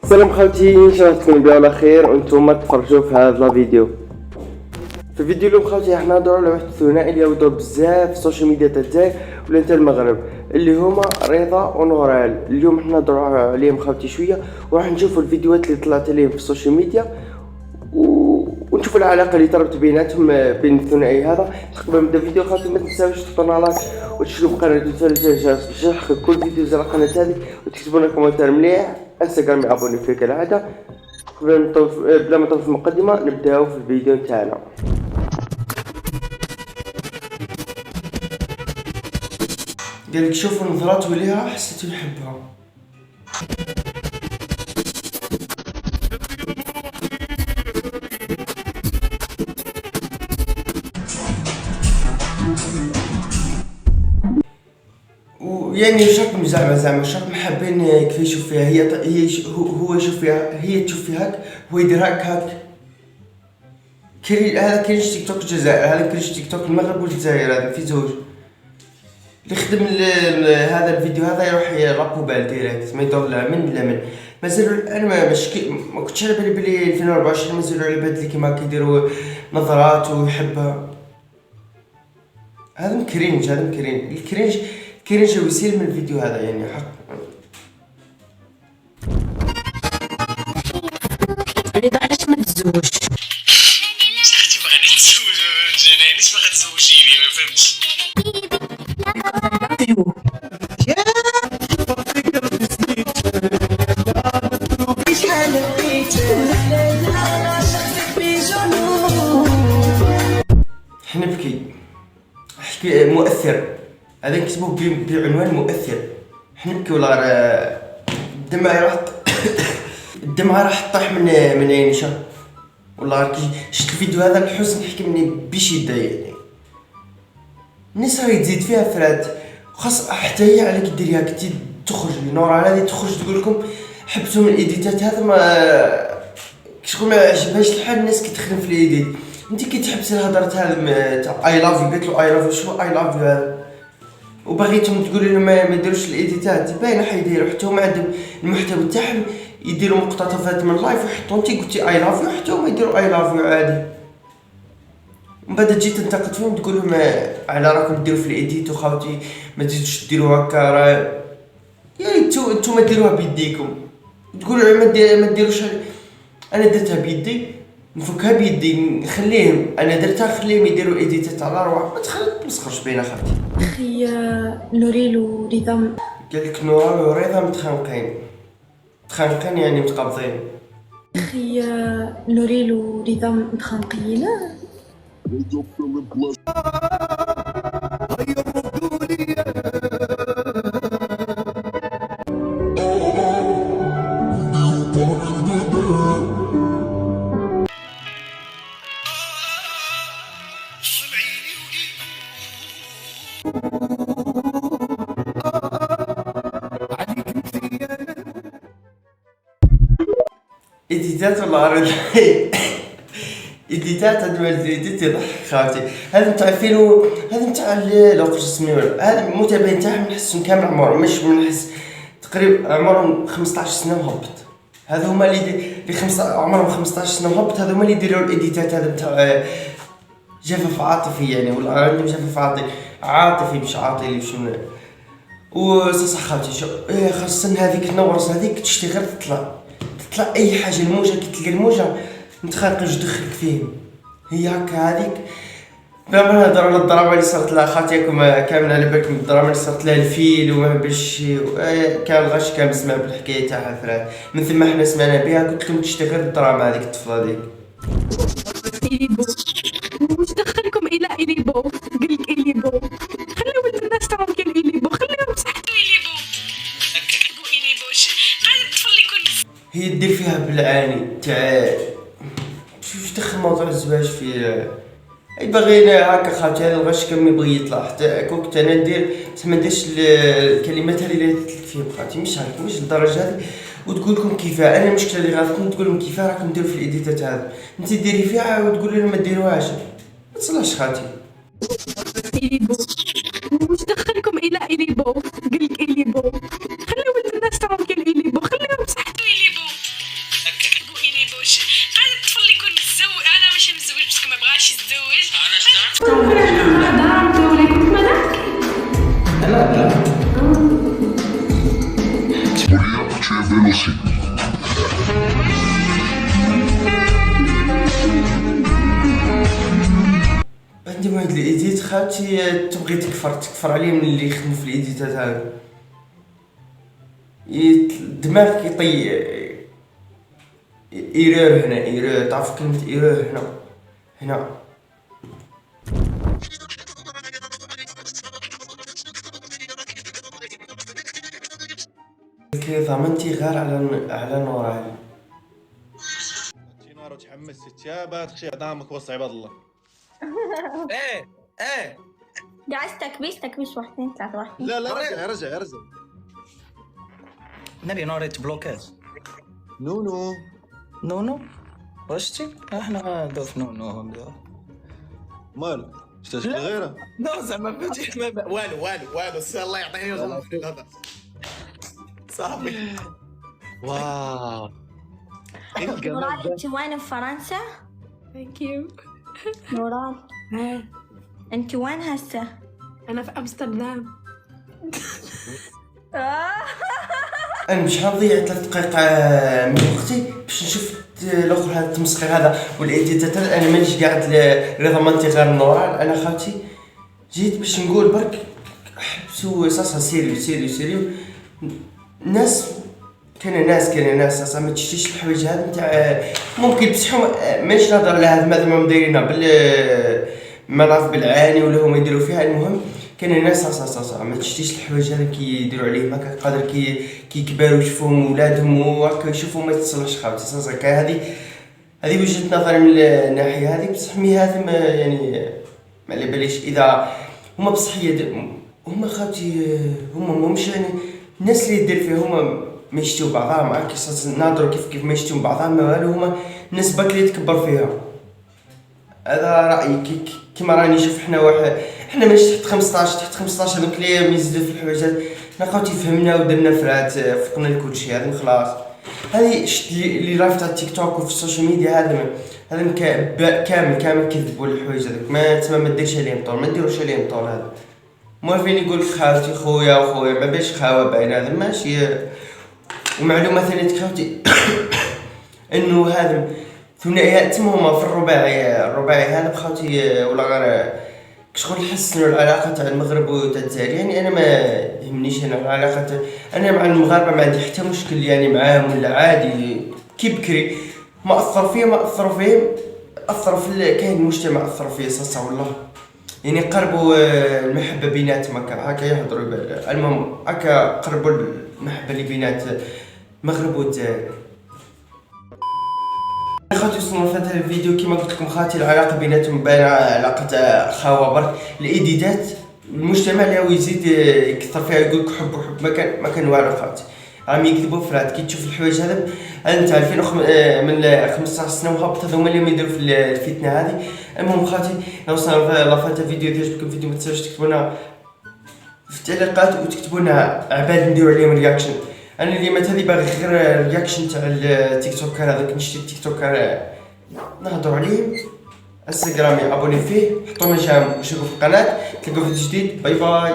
السلام خوتي، ان شاء الله تكونوا بخير على خير وانتم تفرجوا في هذا الفيديو. في الفيديو اليوم خوتي حنا نهضروا على واحد الثنائي اللي يوضروا بزاف في السوشيال ميديا تاع الجزائر ولا تاع المغرب اللي هما رضا ونورال. اليوم حنا نهضروا عليهم خوتي شويه وراح نشوفوا الفيديوهات اللي طلعت عليهم في السوشيال ميديا ونشوفوا العلاقه اللي تربط بيناتهم بين الثنائي هذا. قبل ما نبدا الفيديو خوتي ما تنساوش تحطوا لايك وتشتركوا قناه الفرجه باش يلحق كل فيديو على القناه هذه وتكتبوا لنا كومنتار مليح انستغرام ابوني فيه كالعاده. بلا ما نطول في المقدمه نبداو في الفيديو تاعنا. قالك شوفوا نظرات وليها حسيت يحبها. ويعني شكل زعما شكل محبين كيف يشوف فيها هي هو يشوف فيها هي تشوف فيها هو يدير هاك. هذا كاينش تيك توك الجزائر، هذا كاينش تيك توك المغرب والجزائر، هذا في زوج اللي خدم هذا الفيديو هذا يروح يلابو بال ديريكت ما يدور لا من مازالوا. انا ما كنتش على بالي بلي 2024 مازالوا على بالي كيما كيديروا نظرات ويحبها. هذا مكرينج الكرينج وسيل من الفيديو هذا يعني حق. رضا علاش ما تزوجش؟ اختي بغيتي تزوج انا علاش باغا تزوجيني ما فهمتش. حنبكي حكي مؤثر، هذا نكتبوه بعنوان مؤثر. حنبكي ولا الدمعة راح تطيح من عيني شا والله. شفت الفيديو هذا الحزن يحكي مني بشدة يعني. الناس راهي تزيد فيها فرات خاص حتى هي عليك ديريها كنتي تخرج نور على هذه تخرج تقول لكم حبتوا من الايديتات هذا ما شغل ما عجبهاش الحال. الناس كتخدم في الايديت انت كتحبسي الهضره تاع اي لاف يو، قالت له اي لاف يو شو اي لاف يو هذا وبغيتهم تقولوا لهم ما يديروش الايديتات باينه حيديروا. حتى هما عندهم المحتوى تاعهم يديروا مقتطفات من اللايف ويحطوا انت قلتي اي لاف يو حتى هما يديروا اي لاف يو عادي. من بعد تجي تنتقد فيهم تقول لهم على راكم ديروا في الايديت وخاوتي ما تزيدوش ديروا هكا راه يعني نتوما ديروها بيديكم. تقولوا ما ديروش انا درتها بيدي نفكها بيدي نخليهم انا درتها خليهم يديروا ايديتات على رواح ما تسخرش بينا خاوتي. اخي نوريل ورضا قالك نورال ورضا متخانقين يعني متقابضين. اخي نوريل ورضا متخانقين. ايديتات والله راه ايديتات هاد ايديت يضحك خاوتي. هذا نتاع فيلو هذا نتاع لوقت سميو هذا المتابعين تاعهم نحسهم كامل عمرهم مش نحس تقريبا عمرهم 15 سنه وهبط. هذا هما اللي عمرهم 15 سنه وهبط، هذا هما اللي يديروا الايديتات هذا نتاع جفاف عاطفي يعني ولا عندهم جفاف عاطفي مش عاطلي شنو وصح خاوتي. شو خاصة هذيك النورس هذيك تشتغل تطلع اي حاجه الموجه كي تلقى الموجه نتخانقش دخلك فيهم هي هكا هذيك. بلا ما نهضر على الدراما اللي صارت لها خاطيكم كامل على بالكم الدراما اللي صارت لها الفيل وما باش كامل غاش كامل سمع بالحكايه تاعها فرات من ثم حنا سمعنا بها. قلت لكم تشتغل الدراما هذيك الطفله هذيك. إليبو واش دخلكم الى إليبو؟ قالك إليبو خليو الناس تعرف كاين إليبو خليهم صحتو إليبو هكاكو إليبو قاعد الطفل يكون هي دير فيها بالعاني تاع شوف دخل موضوع الزواج في اي باغينا هكا خاوتي. هذا الغش كم يبغي يطلع حتى كنت انا ندير ما نديرش الكلمات اللي قلت لك فيهم خاوتي مش هكا مش للدرجه هذه وتقول لكم كيفاه. انا المشكله اللي غلطتني تقول لهم كيفاه راكم ديروا في الايديتات هذا انت ديري فيها وتقول لهم ما ديروهاش ما تصلحش خاوتي. إليبو واش دخلكم الى إليبو؟ قالك إليبو خليو الناس تعرف كاين إليبو خليهم صحتو إليبو يتزوج انا شتعرف عندي واحد الايديت خاوتي تبغي تكفر عليه من اللي يخدموا في الايديتات هادو. الدماغ كيطي ايرور هنا، ايرور، تعرف كلمة ايرور هنا كي ضمنتي غير على نوران. نار وتحمست يا باتخشي عظامك وسط عباد الله. ايه قاعد تكبيس 1 2 3 1 لا رجع نبي نوريت بلوكات. نونو واشتي احنا دوف نونو مالو شتاش غيره نو زعما فهمتي والو الله يعطيني هذا صاحبي. واو نوران انت وين في فرنسا؟ ثانك يو. نوران انت وين هسه؟ انا في امستردام. انا مش حنضيع 3 دقائق من وقتي باش نشوف الاخر هذا التمسخير هذا والايديتات. انا مانيش قاعد ضمنتي غير النوران. انا خاوتي جيت باش نقول برك حبسوا صاصا سيريو. ناس كاين ناس اصلا ما تشتيش الحوايج هاد نتاع ممكن بصحهم. ماشي نهضر على هاد ما دايرينها ما نعرف بالعاني ولا هما يديروا فيها. المهم كاين ناس صاصا ما تشتيش الحوايج هاد كيديروا عليهم هكا قادر كيكبروا يشوفوهم ولادهم وهكا يشوفوا ما يتصلحش خاوتي صاصا. هذه وجهة نظري من الناحية هذه. بصح مي هذا يعني ما على باليش اذا هما بصح هما خاوتي هما مش يعني الناس اللي يدير فيها هما ما يشتيو بعضها معاك ناظروا كيف ما يشتيو بعضها ما والو. هما الناس باك اللي تكبر فيها. هذا رايي كيما راني نشوف. احنا ماشي تحت 15 هذوك اللي يزيدوا في الحوايج. حنا خاوتي فهمنا ودرنا فرات فقنا لكلشي هذا خلاص. هذه اللي راه تاع تيك توك وفي السوشيال ميديا هذا كامل كذبوا الحوايج هذوك. ما تما ما ديرش عليهم طول، ما نديروش عليهم طول. هذا موافين يقول خالتي خويا ما باش خاوه باين هذا ماشي. ومعلومه ثانيه خاوتي انه هذا ثنائيات هما في الرباعي هذا بخاوتي ولا غير كشغل نحسنوا العلاقه تاع المغرب وتاع الجزائر. يعني انا ما يهمنيش انا العلاقه انا مع المغاربه ما عندي حتى مشكل يعني معاهم ولا عادي كي بكري. ما اثروا في كاين المجتمع اثر فيه صاصا والله. يعني قربوا المحبه بيناتهم هكا يهضروا. المهم هكا قربوا المحبه اللي بينات المغرب والجزائر. خاطي وصلنا في هذا الفيديو كما قلت لكم خاطي العلاقه بيناتهم باينه علاقه خاوه برك. الايديتات المجتمع اللي هو يزيد يكثر فيها يقول لك حب ما كان والو خاطي. راهم يكذبوا فرات كي تشوف الحوايج هذا انت 2000 من 15 سنه وهبط هذوما اللي يديروا في الفتنه هذه. المهم خاطي لو وصلنا لافات الفيديو تعجبكم الفيديو ما تنساوش تكتبوا لنا في التعليقات وتكتبوا لنا عباد نديروا عليهم رياكشن. انا اليوم هذه باغي غير رياكشن تاع التيك توك هذاك نشتي التيك توك نهضروا عليه. انستغرامي ابوني فيه حطوا لنا جيم وشوفوا في القناه تلقوا فيديو جديد. باي